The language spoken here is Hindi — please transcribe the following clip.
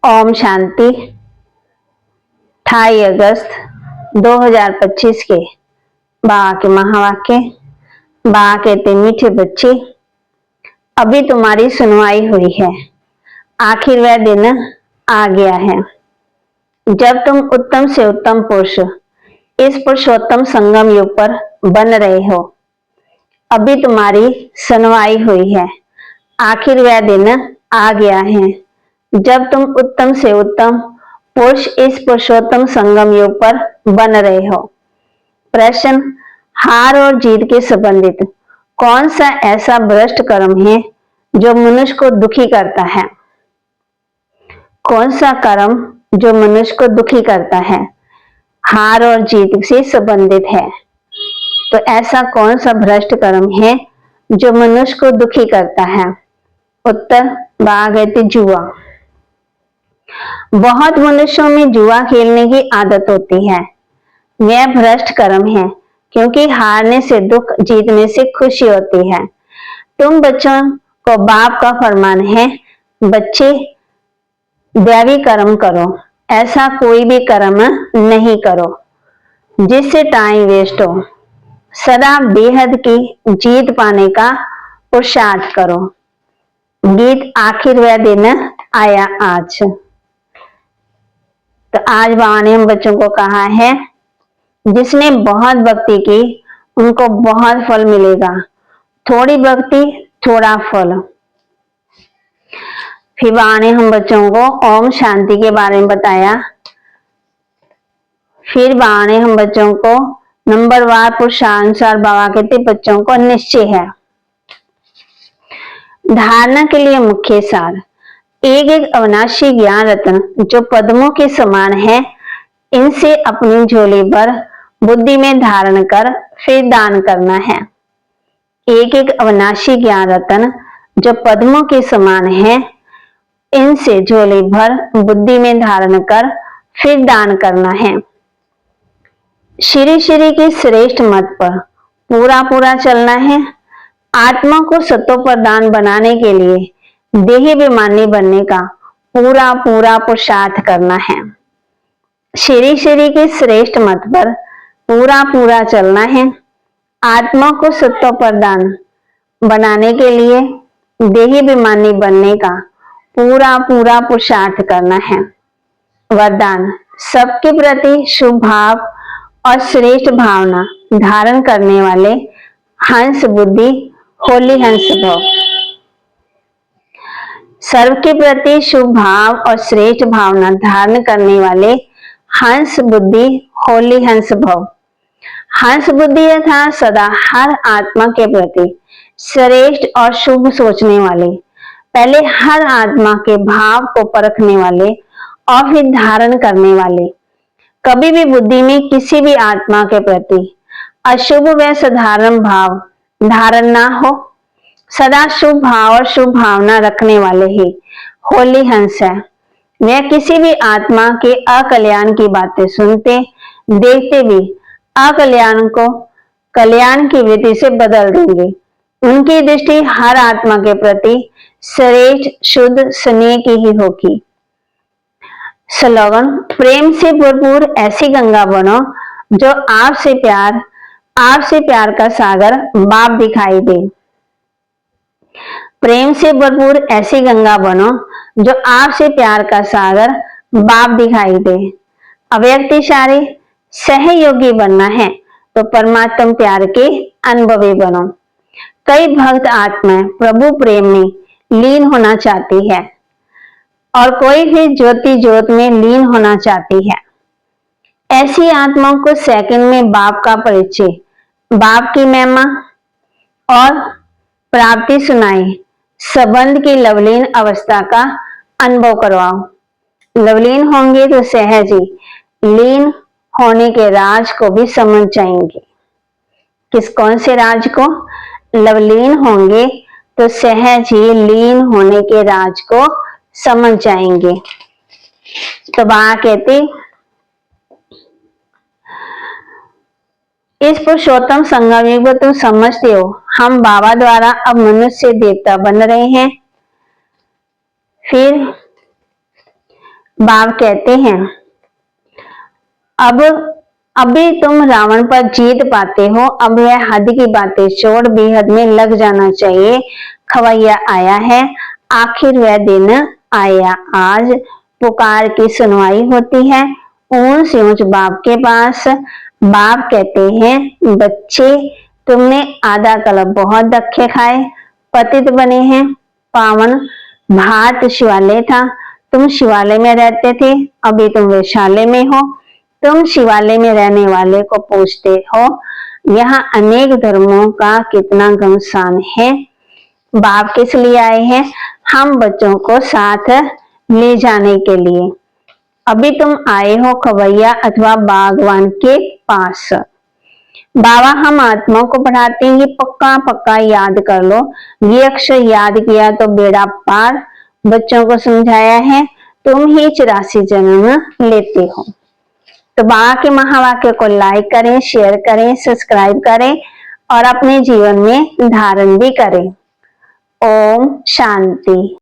ओम शांति। 28 अगस्त 2025 के बाबा के महावाक्य। बाबा कहते, मीठे बच्चे, अभी तुम्हारी सुनवाई हुई है, आखिर वह दिन आ गया है जब तुम उत्तम से उत्तम पुरुष इस पुरुषोत्तम संगम युग पर बन रहे हो। अभी तुम्हारी सुनवाई हुई है, आखिर वह दिन आ गया है जब तुम उत्तम से उत्तम पुरुष इस पुरुषोत्तम संगम युग पर बन रहे हो। प्रश्न, हार और जीत के संबंधित कौन सा ऐसा भ्रष्ट कर्म है जो मनुष्य को दुखी करता है? कौन सा कर्म जो मनुष्य को दुखी करता है, हार और जीत से संबंधित है? तो ऐसा कौन सा भ्रष्ट कर्म है जो मनुष्य को दुखी करता है? उत्तर, बागैती जुआ। बहुत मनुष्यों में जुआ खेलने की आदत होती है। यह भ्रष्ट कर्म है क्योंकि हारने से दुख, जीतने से खुशी होती है। तुम बच्चों को बाप का फरमान है, बच्चे दैवी कर्म करो, ऐसा कोई भी कर्म नहीं करो जिससे टाइम वेस्ट हो। सदा बेहद की जीत पाने का पुरुषार्थ करो। गीत, आखिर वह दिन आया आज। तो आज बाबा ने हम बच्चों को कहा है, जिसने बहुत भक्ति की उनको बहुत फल मिलेगा, थोड़ी भक्ति थोड़ा फल। फिर बाबा ने हम बच्चों को ओम शांति के बारे में बताया। फिर बाबा ने हम बच्चों को नंबरवार पुरुषानुसार बाबा कहते बच्चों को निश्चय है। धारणा के लिए मुख्य सार, एक एक अविनाशी ज्ञान रत्न जो पद्मों के समान है, इनसे अपनी झोली पर बुद्धि में धारण कर फिर दान करना है। एक एक अविनाशी ज्ञान रत्न जो पद्मों के समान है, इनसे झोली भर बुद्धि में धारण कर फिर दान करना है। श्री श्री की श्रेष्ठ मत पर पूरा पूरा चलना है। आत्मा को सत्व प्रदान बनाने के लिए देही विमानी बनने का पूरा पूरा पुरुषार्थ करना है। श्री श्री के श्रेष्ठ मत पर पूरा पूरा चलना है। आत्मा को सत्व प्रदान बनाने के लिए देही विमानी बनने का पूरा पूरा पुरुषार्थ करना है। वरदान, सबके प्रति शुभ भाव और श्रेष्ठ भावना धारण करने वाले हंस बुद्धि होली हंस भव। सर्व के प्रति शुभ भाव और श्रेष्ठ भावना धारण करने वाले हंस बुद्धि होली हंस भव। हंस बुद्धि अर्थात सदा हर आत्मा के प्रति श्रेष्ठ और शुभ सोचने वाले, पहले हर आत्मा के भाव को परखने वाले और फिर धारण करने वाले। कभी भी बुद्धि में किसी भी आत्मा के प्रति अशुभ व साधारण भाव धारण ना हो। सदा शुभ भाव और शुभ भावना रखने वाले ही होली हंस है। वह किसी भी आत्मा के अकल्याण की बातें सुनते देखते भी अकल्याण को कल्याण की वृत्ति से बदल देंगे। उनकी दृष्टि हर आत्मा के प्रति श्रेष्ठ शुद्ध स्नेह की ही होगी। स्लोगन, प्रेम से भरपूर ऐसी गंगा बनो जो आपसे प्यार का सागर बाप दिखाई दे। प्रेम से भरपूर ऐसी गंगा बनो जो आपसे प्यार का सागर बाप दिखाई दे। अव्यक्त इशारे, सहयोगी बनना है तो परमात्मा प्यार के अनुभवी बनो। कई भक्त आत्माएं प्रभु प्रेम में लीन होना चाहती है और कोई भी ज्योति ज्योत में लीन होना चाहती है। ऐसी आत्माओं को सेकंड में बाप का परिचय, बाप की महिमा और प्राप्ति सुनाए, संबंध की लवलीन अवस्था का अनुभव करवाओ। लवलीन होंगे तो सहज ही लीन होने के राज को भी समझ जाएंगे। कौन से राज को? लवलीन होंगे तो सहज ही लीन होने के राज को समझ जाएंगे। तो बाबा कहते, इस पुरुषोत्तम संगम युग में तुम समझते हो हम बाबा द्वारा अब मनुष्य देवता बन रहे हैं। फिर बाप कहते हैं, अब अभी तुम रावण पर जीत पाते हो, अब यह हद की बातें छोड़ बेहद में लग जाना चाहिए। खवैया आया है, आखिर वह दिन आया आज, पुकार की सुनवाई होती है ऊंच ऊंच बाप के पास। बाप कहते हैं, बच्चे तुमने आधा कल्प बहुत धक्के खाए, पतित बने हैं। पावन भाट शिवालय था, तुम शिवालय में रहते थे, अभी तुम वैशाल्य में हो। तुम शिवालय में रहने वाले को पूछते हो, यहाँ अनेक धर्मों का कितना घमसान है। बाप किस लिए आए हैं? हम बच्चों को साथ ले जाने के लिए। अभी तुम आए हो खवैया अथवा बागवान के पास। बाबा हम आत्मा को पढ़ाते हैं, ये पक्का पक्का याद कर लो, ये अक्षर याद किया तो बेड़ा पार। बच्चों को समझाया है, तुम ही 84 जन्म लेते हो। तो बाबा के महावाक्य को लाइक करें, शेयर करें, सब्सक्राइब करें और अपने जीवन में धारण भी करें। ओम शांति।